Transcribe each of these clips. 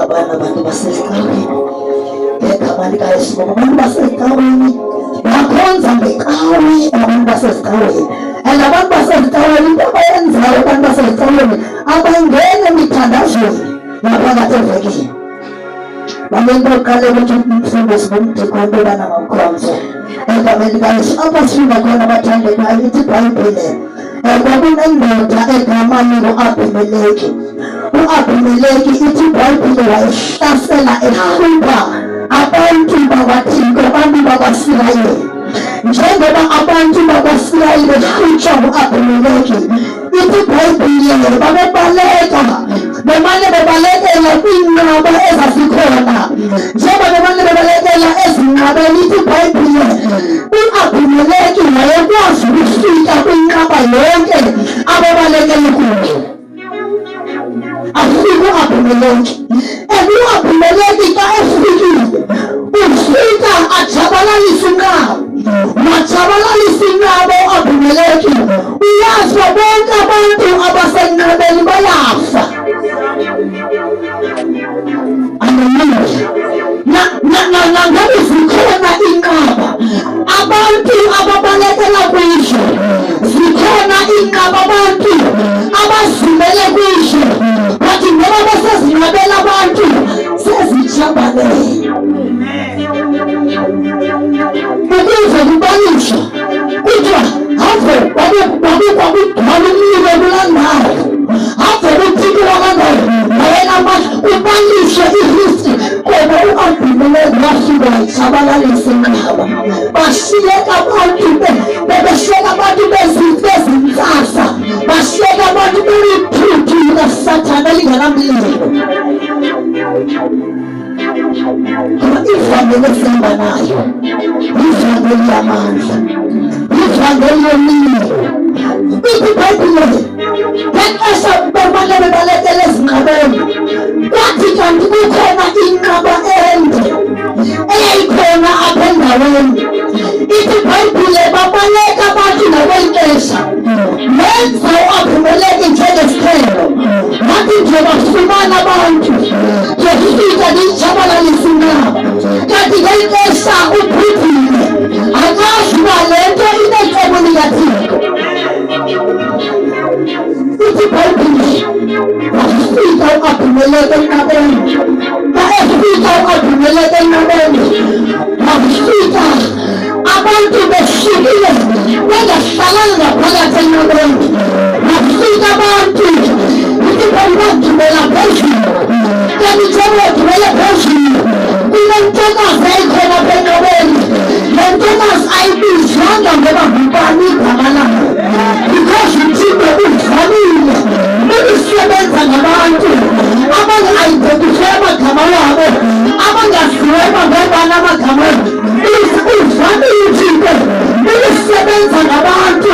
abana abantu basesitaweni egama likaYesu abantu basesitaweni bakhonza ngekawe abantu basesitaweni and abantu basesitaweni into abayenzayo abantu basesitaweni abangene emithandazweni ngaphakathi evekini bamento oqale ukuthi umfundisi bomthekwanto bana ngomkhonzo egameni likaYesu abasifika khona abathandekayo ithi iBhayibheli kwakunendoda egama u-Abimeleki. U-Abimeleki ithi iBhayibheli wayehlasela ehlupha abantu bakwaThixo, abantu bakwaSirayeli. Njengoba abantu bakwaSirayeli behlutshwa ngu-Abimeleki, ithi iBhayibheli babebaleka bemane bebalekela kwiinqaba ezazikhona. Njengoba bemane bebalekela ezinqabeni, ithi iBhayibheli u-Abimeleki wayekwazi ukufika kwinqaba yonke ababalekele kuyo. Afika u-Abimeleki and u-Abimeleki xa efikile ufika ajabalalisa inqaba. Wajabalalisa inqaba u-Abimeleki, uyazi bonke abantu abasenqabeni bayafa. Nangabe zikhona inqaba abantu ababalekela kuzo, zikhona inqaba abantu abazimele kuzo, bathi ngoba besezinqabela abantu sezijabalele. Ukuze kubaliswa kuthiwa have kwakudala umlilo kulandayo, have kuthiki wakandayo wayena ubaliswe i-history koba u-Abimeleki wafika wajabalalisa inqaba. Bashiyeka abantu bebeshiyeka abantu bezintsasa, bashiyeka abantu beliphuphi likaSathane elingenamlilo. Ngoba ivangeli esihamba nayo ivangeli yamandla, ivangeli yomlilo. Ithi iBhayibheli ngexesha bemane bebalekela ezinqabeni, kwathi kanti kukhona inqaba ende eyayikhona apha endaweni. Ithi iBhayibheli babaleka abantu ngakweli xesha benza u-Abimeleki njengesiqhelo. Wathi nje bafumana abantu ngefika lijabalalisa inqaba, kanti ngeli xesha ubhubhile akazi uba le nto inecebo likaThixo. Ithi iBhayibheli wafika u-Abimeleki enqabeni. Xa efika u-Abimeleki enqabeni wafika abantu behlukile bengahlalanga phakathi enqabeni. Wafika abantu ithi bagibela phezulu, kanti njengoba bagibele phezulu kunentokazi eyikhona apha enqabeni. Le ntokazi ayibizwanga ngoba ngubani igama layo, because uThixo uvamile ukusebenza ngabantu abange-identify amagama wabo, abangaziweba ngobani amagama wabo. Uvamile uThixo ukusebenza ngabantu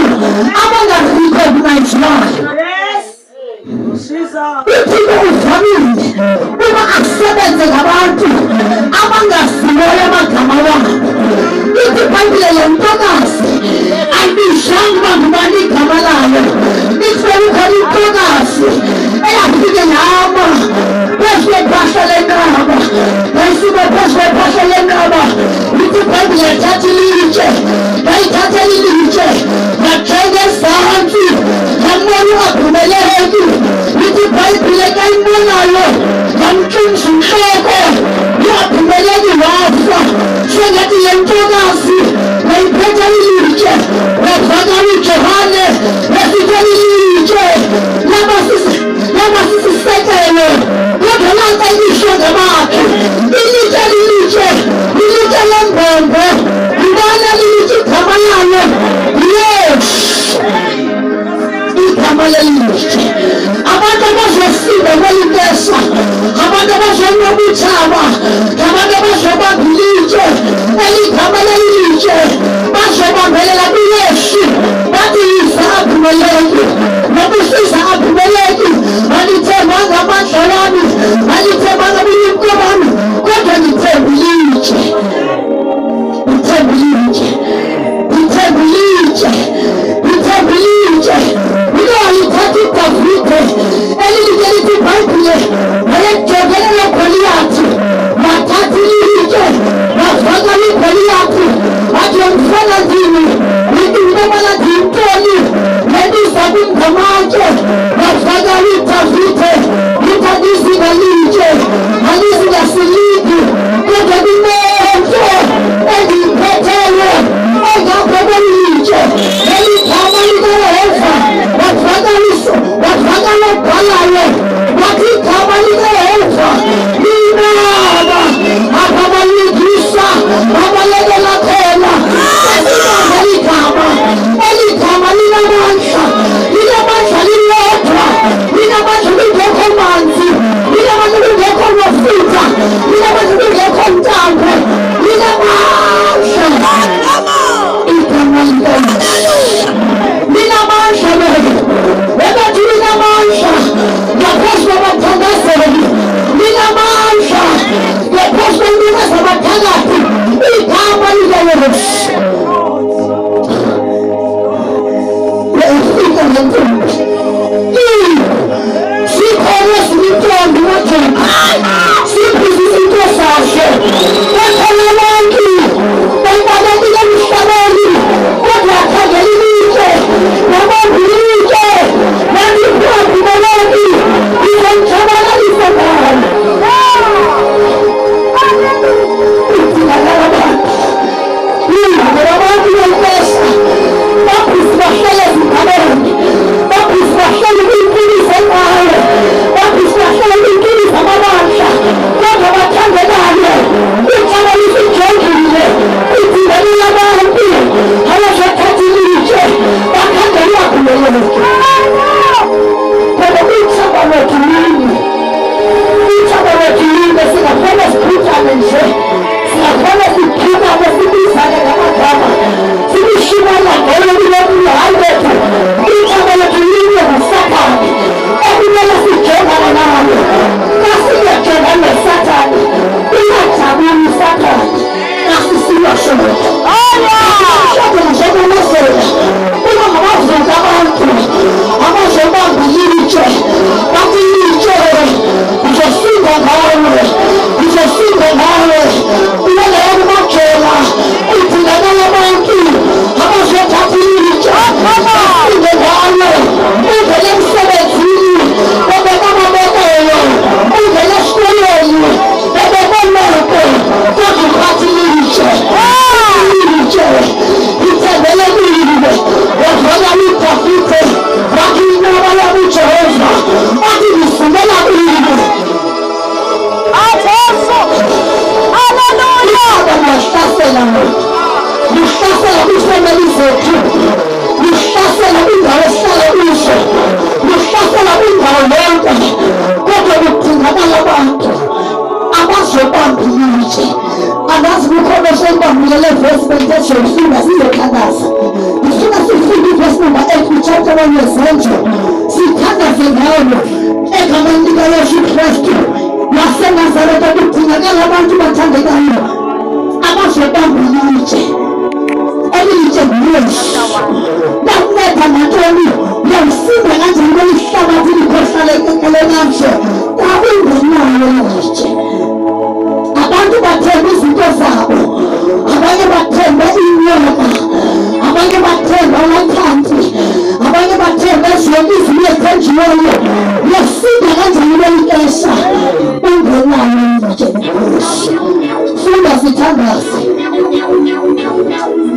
abangarecogniziwayo. uThixo uvamile uba asebenze ngabantu abangaziweyo amagama wabo. Ithi iBhayibheli le ntokazi ayibizwanga uba ngubani igama layo. Ikhona intokazi eyafike yama phezu kwephahla lenqaba, yayisuka phezu kwephahla lenqaba. Ithi iBhayibheli yathatha ilitshe, yayithatha ilitshe yajonga ezantsi yambona u-Abimeleki. Ithi iBhayibheli xa imbonayo yamtshuntsha intloko, u-Abimeleki wafa. Sengathi le ntokazi yayiphethe ilitshe, wavakala uJohane wafika ilitshe laba sisisekelo, kodwa lanta ilitshe ngabantu. Ilitshe lilitshe, ilitshe lembombo, ngibona lilitshe igama lalo Yesu. Igama lelitshe abantu abazofika kweli xesha, abantu abazonwabutshaba, abantu abazobamba ilitshe, eligama lelitshe bazobambelela kuYesu. Bathi yiza Abimeleki, nobusiza Abimeleki, alithembanga amandla wami, alithembanga ubulumko bami, kodwa ndithemba ilitshe. Ndithemba ilitshe, ndithemba ilitshe, ndithemba ilitshe. Uyalithatha iDavide elilitshe lithi iBhayibheli wayejongene noGoliyathi. litavite litadizi galije halizi gasilidi kote dimente edipetele egapebelije elikamalideheza watfagaliso watfagalobhalaye watikamalideheza inaba ababalikisa abalekelakhela eligama linamandla lilodwa linamandla lingekho manzi linamandla lingekho mafutha linamandla lingekho ntambo linamandla igama linamandla ebathi linamandla ngaphezu kwabathandazeli linamandla ngaphezu kwempilo zabathakathi igama likayesu sikhona silintombi wathemba siphiza izinto zakhe wathela abantu bayibalekile emhlabeni kodwa akhangela ilitshe nabambulike naliphambi kwalonke izomthabalalisa ngayo idingakala abantu bempesa baphisi bahlele ezigabeni baphisi bahlele kwimpilo zenqayo baphisi bahlele kwimpilo zamabandla kodwa bathandekayo icala lisijongile idingelela abantu abazathatha ilitshe bakhangelwa kuleleke kodwa kuyithaba lethu linye ithaba lethu linye singaphela siphutane nje singaphela siphukane sibizane ngamagama sibishimana ngolo kulokule hayi bethu ithaba lethu linye ngusathane ekumele sijongane nayo kasingejongane nesathane uyajabula usathane kasisiloshona shoda njengomasela kuba ngabazonke abantu abazobamba ilitshe bathi ilitshe uzosinda ngawe uzosinda ngawe uleyo majela idingakala abantu abazothatha ilitshe basinde ngawe uvele emsebenzini bebeka amabekelo uvele esikolweni bebekomoto kodwa uphathi ilitshe ithembelekile wavela lidavide wathi inaba yabo ujehova wathi ngifundela kuyo Luhlasela kwifamili zethu, luhlasela kwindawo esihlala kuzo, luhlasela kwindawo yonke kodwa kudingakala abantu abazobamba ilitshe. Angazi kukhona oseyibambile le verse bentezofunda sizothandaza. Ndifuna sifike ivesi number 8 kuchapter 1 yezenzo sithandaze ngayo egameni likaYesu Kristu waseNazaretha. Kudingakala abantu bathandekayo abazobamba ilitshe. Elitshe nguYesu. Nakunceda ngantoni? Uyamsinda kanjani kwelihlabathi likhohlalekele namhla kakungenayo ilitshe. Abantu bathemba izinto zabo, abanye bathemba inyoka, abanye bathemba amakhanti, abanye bathemba zonke izinto ezithenjiweyo. Uyasinda kanjani kwelixesha ungenayo ilitshe nguYesu. Funda sithandaze.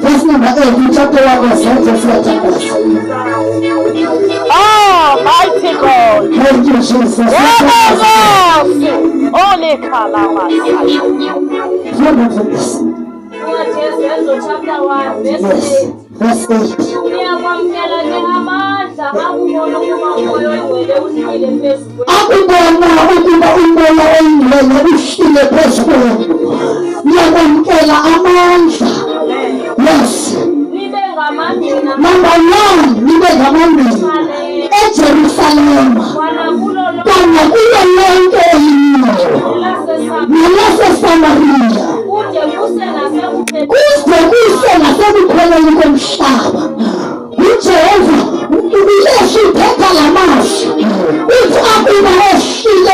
Verse number 8 chapter 1 verse 1 siyathandaza. Oh, mighty God. Thank you, Jesus. Only Kalama. Yezenzo chapter 1 verse 8. Verse 8. Uyakwamkela ke amandla akubona ukuba umoya oyingcwele uhlile phezu kwenu. Akubona ukuba umoya oyingcwele uhlile phezu kwenu. Uyakwamkela amandla. Yes. Number 1, nibe ngamandla eJerusalema kanye kuyo lonke elinye nelaseSamariya kuze kuse nasekupheleni komhlaba. uJehova uYesu uthetha la mazwi uthi akuba ehlile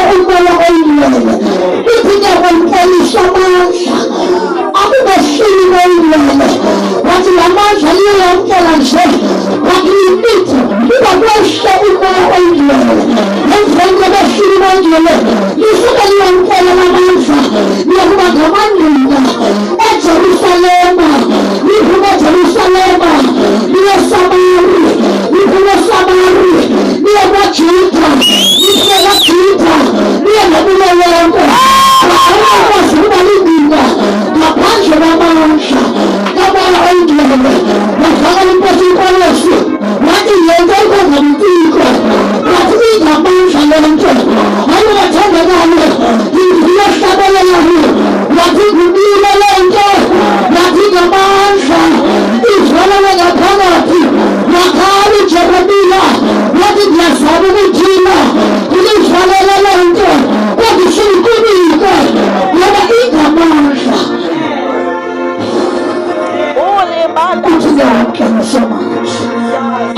lilele lisuke liyamkela amandla liyokuba ngamanduka eJerusalema liphuma eJerusalema liye Samari liphuma eSamari liye kwaJuda liphuma kwaJuda liye nakulo lonke akwazi ukuba lindika ngaphandle kwamandla kamoya oyingcwele wafakela inkosi iNkosi wathi yento ikhongamtiko wathi ingamandla lento hayi bathandakale iyahlabelela wathi ngubile lento wathi ngamandla izwalele ngaphakathi wakhala uJeremiya wathi ngiyazama ukuthina kulizwalele lento kodwa siyikubike ngoba ingamandla uthi ngiyakhengisomanje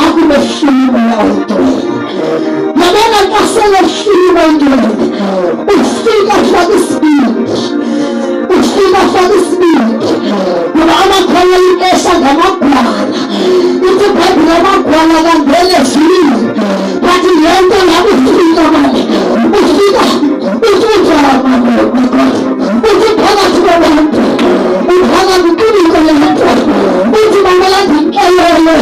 akuleshimo yawentweni yabona nkaseleshimo entweni ufika faka isibindi ufika faka isibindi ngoba amakhono inkesha ngamagwala ithi ibhayibhile amagwala kangele zini bathi lento ngabe ufika manje ufika uthujama uthi phakathi kwabantu uphakathi kubiko lento uthi bamalandi inkelele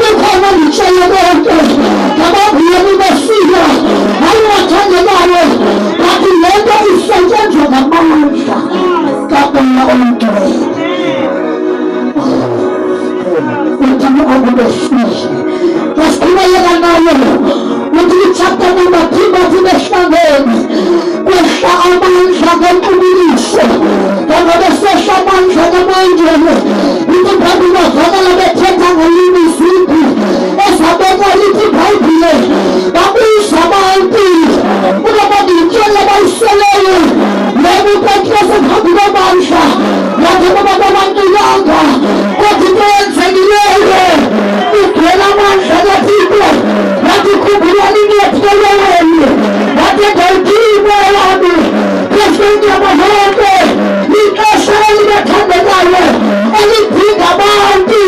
ukhona ngitshele konke ngababuyeni befika hayi wathandekayo bathi lento isetshenzwa ngamandla kamoya oyingcwele uthi akubefike yasiqhubekela nayo uthi ichapter number 3 bathi behlangene kwehla amandla kenkubuliso ngoba sehla amandla kamoyingcwele uthi ibhayibhile bavakala bethetha ngolimi iziphi ezabekwa lithi ibhayibhile babiza abantu ukuba ngitshele bayiseleyo lebo uPetrus phambi kwamandla wathi ngoba abantu yanga kodwa into yenzekileyo igcwele amandla kaThixo wathi khumbulani ngiyetheleleni wathi ngiyiphiwe yami phezulu yamahonke ixesha elibathandekayo elidinga abantu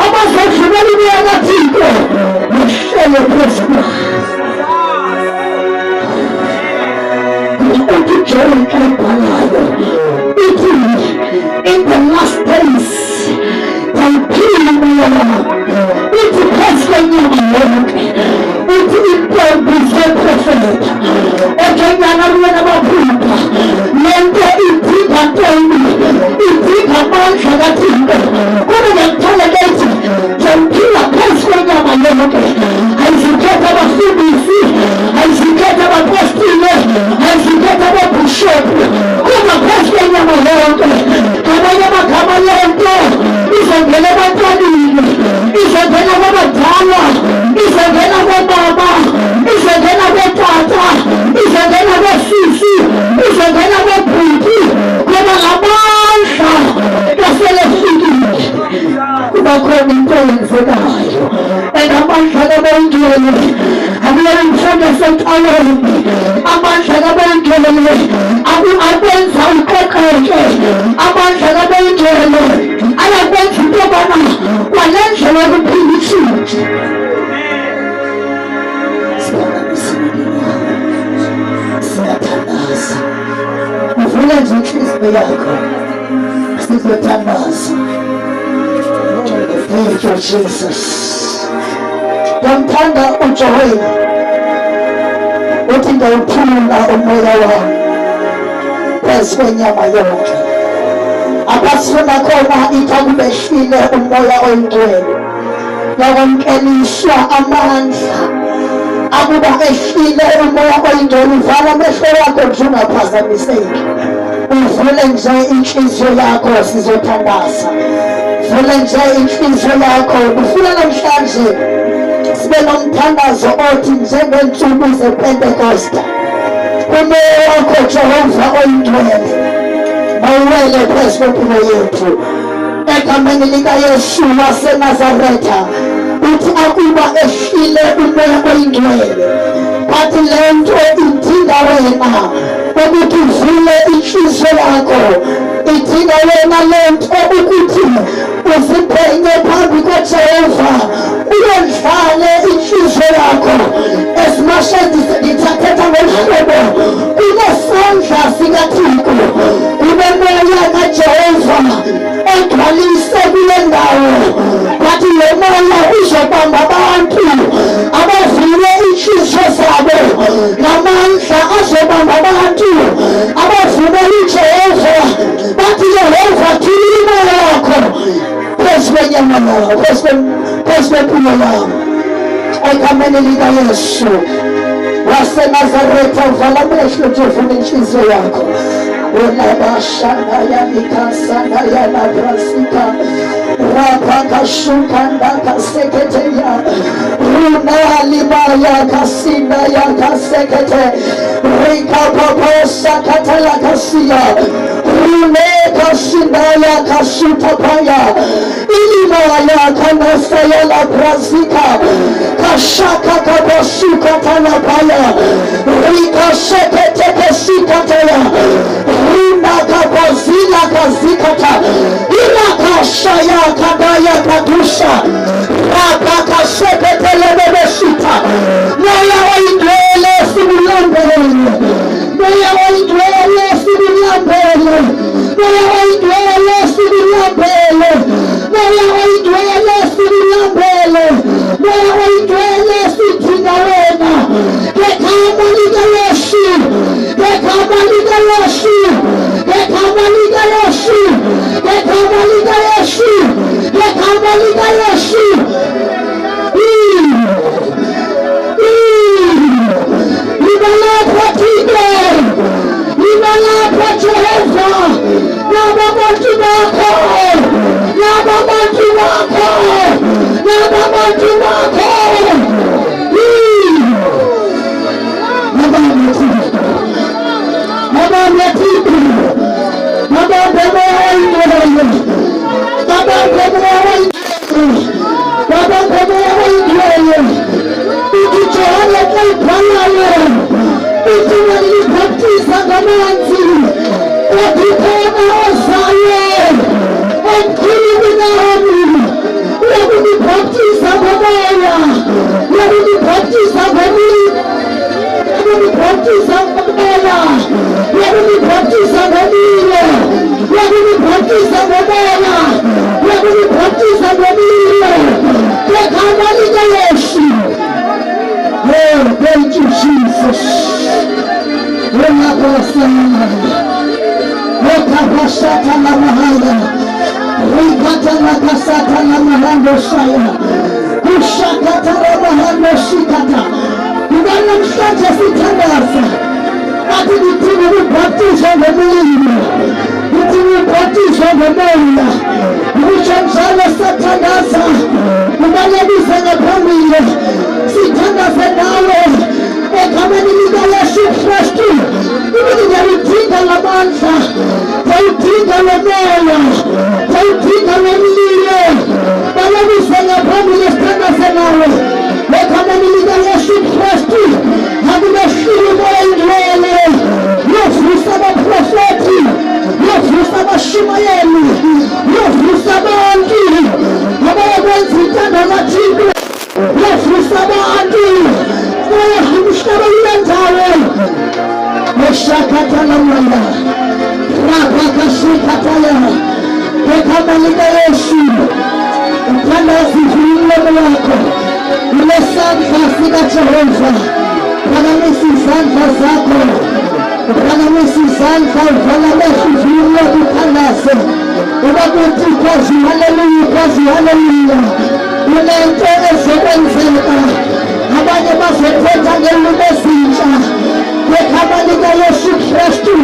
abazodlula imiya kaThixo uhlele phezulu uthi John ebhalayo ithi in the last days thayiphiwe umoya wami ithi phezu kwenyama yonke ithi intombi zeprofeta ekenyana abantwana abaphupha lento idinga ntoni idinga amandla kaThixo kodwa ngiyakuthandeka ithi ngiyamphila phezu kwenyama yonke ayizikhetha abafundisi ayizikhetha abapostile ayizikhetha ababhishophu kodwa phezu kwenyama yonke ngamanye amagama lento izongena ebantwaneni izongena kwabadala izongena kwababa izongena kwetata izongena kwesisi izongena kwebhuti ngoba ngamandla kaselefikile kuba khona into eyenzekayo engamandla kamoyingcwele akuleyo mfundo esentalweni amandla kamoyingcwele akwenza uqeqeshe amandla kamoyingcwele ayakwenza into yobana kwalendlela yokuphila ishintshe siyathandaza uvule nje inhliziyo yakho sizothandaza thank you Jesus ngiyamthanda uJoel uthi ngiyawuphula umoya wami phezu kwenyama yonke abasifuna khona ithi akubehlile umoya oyingcwele yakwamkeliswa amandla akuba ehlile umoya oyingcwele uvala amehlo wakho nje ungaphazamiseki uvule nje inhliziyo yakho sizothandaza vule nje inhliziyo yakho ufuna namhlanje sibe nomthandazo othi njengensuku zePentecost umoya wakho Jehova oyingcwele mawuwele phezu kwempilo yethu egameni likaYesu waseNazaretha uthi akuba ehlile umoya oyingcwele bathi lento idinga wena ukuthi uvule inhliziyo yakho idinga wena lento ukuthi uzibheke phambi kaJehova uyondlale inhliziyo yakho as much as ngithatha ngohlobo kunesandla sikaThixo kunemoya kaJehova egcwalise kule ndawo bathi le moya uzobamba abantu abavile inhliziyo zabo ngamandla azobamba abantu abavile uJehova bathi Yehova thula imoya yakho phezu kwenyama yakho phezu kwempilo yakho egameni likaYesu waseNazaretha uvala amehlo nje uvule inhliziyo yakho ulabashanda yanikasanda yanabrasika rapakashukanda kaseketeya runalimaya kasinda yakasekete rikapaposakatalakasiya runekashinda yakasutapaya ilimaya kanasayalabrasika kashaka kabasukatalapaya rikaseketekesikataya Rinakapozila kazikata Inakashaya kadaya kadusha Rapakasheketelebebeshita Moya waidwele simulambele Moya waidwele simulambele Moya waidwele simulambele Moya waidwele simulambele Moya waidwele sitinawena Kekama liga Yesu Kekama liga Yesu Kekama liga Yesu Kekama liga Yesu Kekama liga Yesu Imalapa Tigre Imalapa Jehova Naba Mantumako Naba Mantumako Naba Mantumako Naba Mantumako Naba Mantumako Naba thank you, Jesus. Ekameni likaYesu Kristu Tautinga la manza Tautinga la moyo Tautinga la mlio Balabisanga pamile standa senawe Ekameni likaYesu Kristu Hamina shiri moya indwele Yofusa maprofeti Yofusa mashimayeli Yofusa maanti Abaya mwenzi tanda la tigre Yofusa maanti Mshkaba yenzawe Mshakata la mwanda Rapakashikataya Kekamalika Yesu Mkanda zifuile mwako Ile santa sika Jehova Kanamisi santa zako Kanamisi santa Kanamisi zifuile mkandase Unakuti kazi haleluya kazi haleluya Unaentere sebenzeka Abanye basethetha ngelubo ezintsha Kekama likaYesu Kristu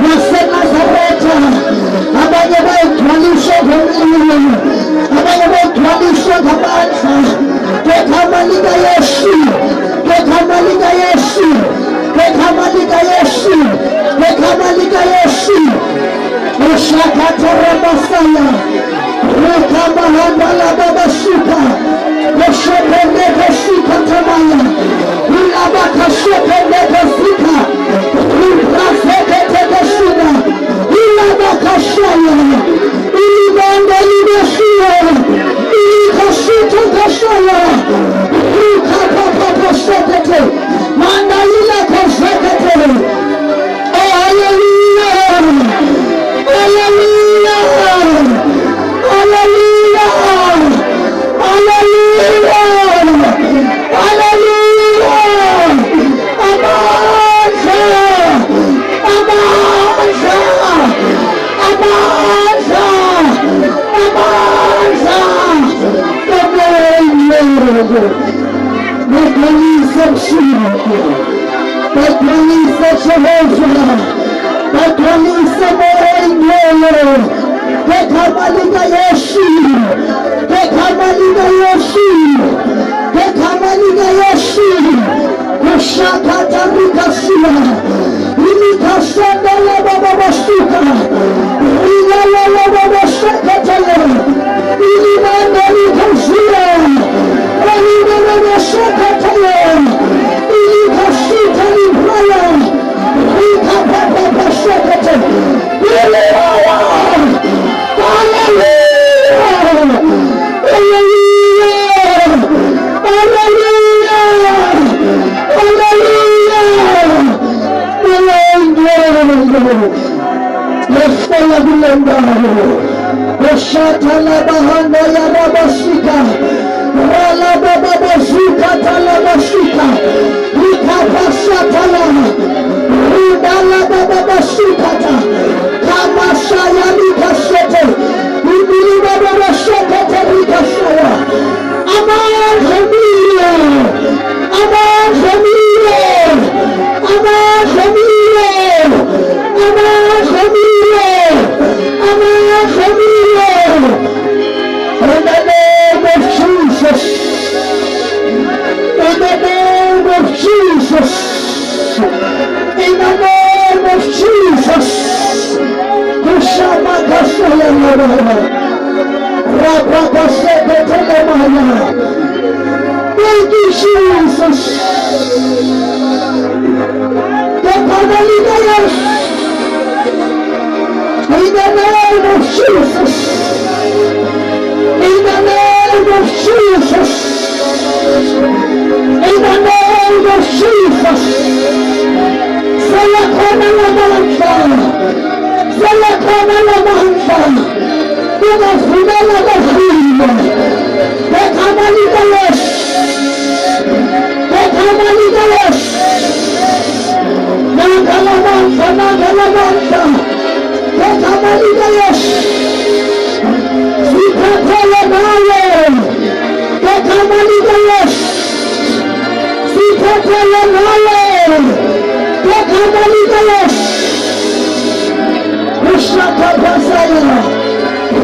waseNazaretha abanye bayigcwaliswe ngomlilo abanye bayigcwaliswe ngamandla Kekama likaYesu Kekama likaYesu Kekama likaYesu Kekama likaYesu Ushakatara basaya Rekama handala babashuka Koshependeke shika tamaya Ulabaka shependeke shika Ulabaka shika Ulabaka shaya Ulibanda libeshia Ulikashita kashaya Ukapapapa shepete Manda ila kashaya Nakanisa Shirako, nakanisa Jehovah, nakanisa Moengelo, Kekamalika Yesu, Kekamalika Yesu, Kekamalika Yesu, Kushakata Rikasila, Rikasanda Baba Basuka, Rila Baba Shakatala, Ilimanda Rikasila, Rila Shakatala, Ilikasita Libraya, Rikapapa Shakatala, Shatala bahanda ya rabashika, wala baba basuka tala basuka, likapashatala, rudala baba basuka ta, kama shaya likashete, ibili baba basuka ta likashaya, aman familia, aman familia, aman familia, aman familia, aman familia. In the name of Jesus, in the name of Jesus, in the name of Jesus, thank you, Jesus. In the name of Jesus, in the name of Jesus, in the name of Jesus, Salakona la mancha, Salakona la mancha, Una fumela la fuma, Pekamalika yes, Pekamalika yes, Nagala mancha, Nagala mancha, Pekamalika yes. Sipatele naye, Pekamalika yes. Sipatele naye, Pekamalika yes. Ushaka pasaya,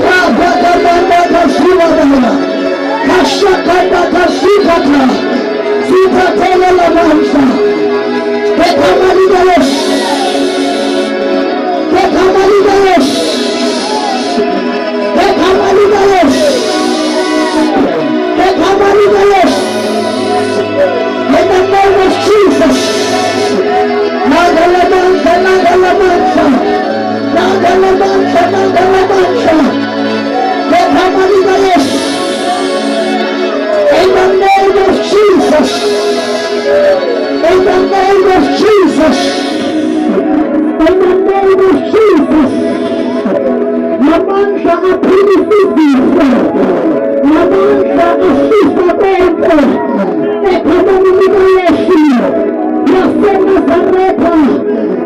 Rabaka manda kashivana, Kashaka kashivata, Sipatele la mancha, Pekamalika yes. Pekamalika yes. In the name of Jesus, Nagalabancha, Nagalabancha, Nagalabancha, Nagalabancha, Pekamalika. In the name of Jesus, in the name of Jesus, in the name of Jesus. Lamancha aprimitivo, lamancha assustamento, economia Yesu, nasce Nazareta,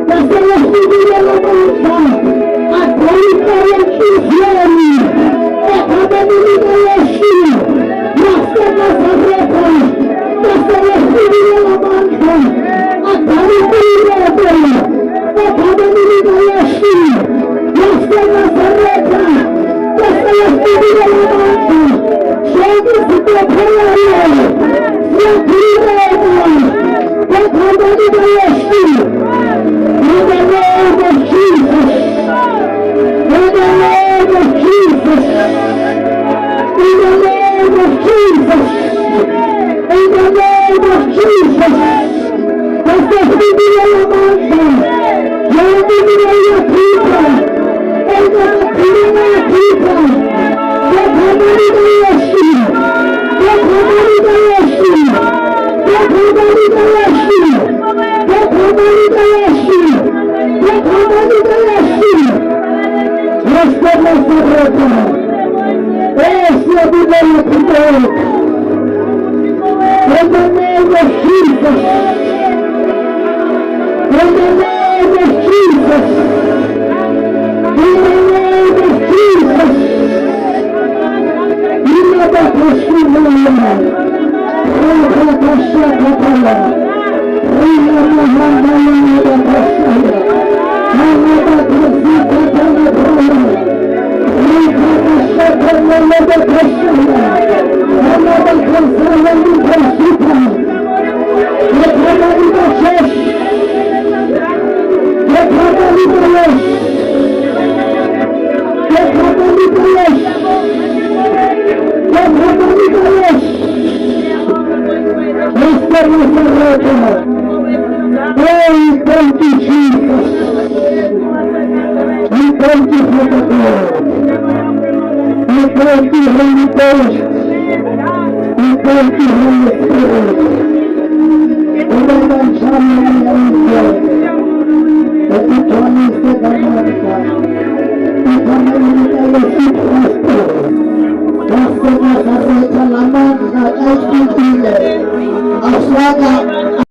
nasce Yesu lamancha, a glória Yesu, economia Yesu, nasce Nazareta, nasce Yesu lamancha, a glória economia Yesu. Nasce Nazareta, nasce Yesu lamancha, chega se preparando, se abrindo, economia Yesu. In the name of Jesus, in the name of Jesus, in the name of Jesus, in the name of Jesus, nasce Yesu lamancha, chega your people. In the name of people, Pekamalika Yesu, Pekamalika Yesu, Pekamalika Yesu, Pekamalika Yesu, Pekamalika Yesu. Resta Nazareta, esse é o primeiro people. In the name of Jesus, in the name of Jesus. In the name of Jesus, you know that was Thank you, Jesus. We thank you for the Lord. We thank you, Holy Ghost. We thank you, Holy Spirit. We thank you, Holy Spirit.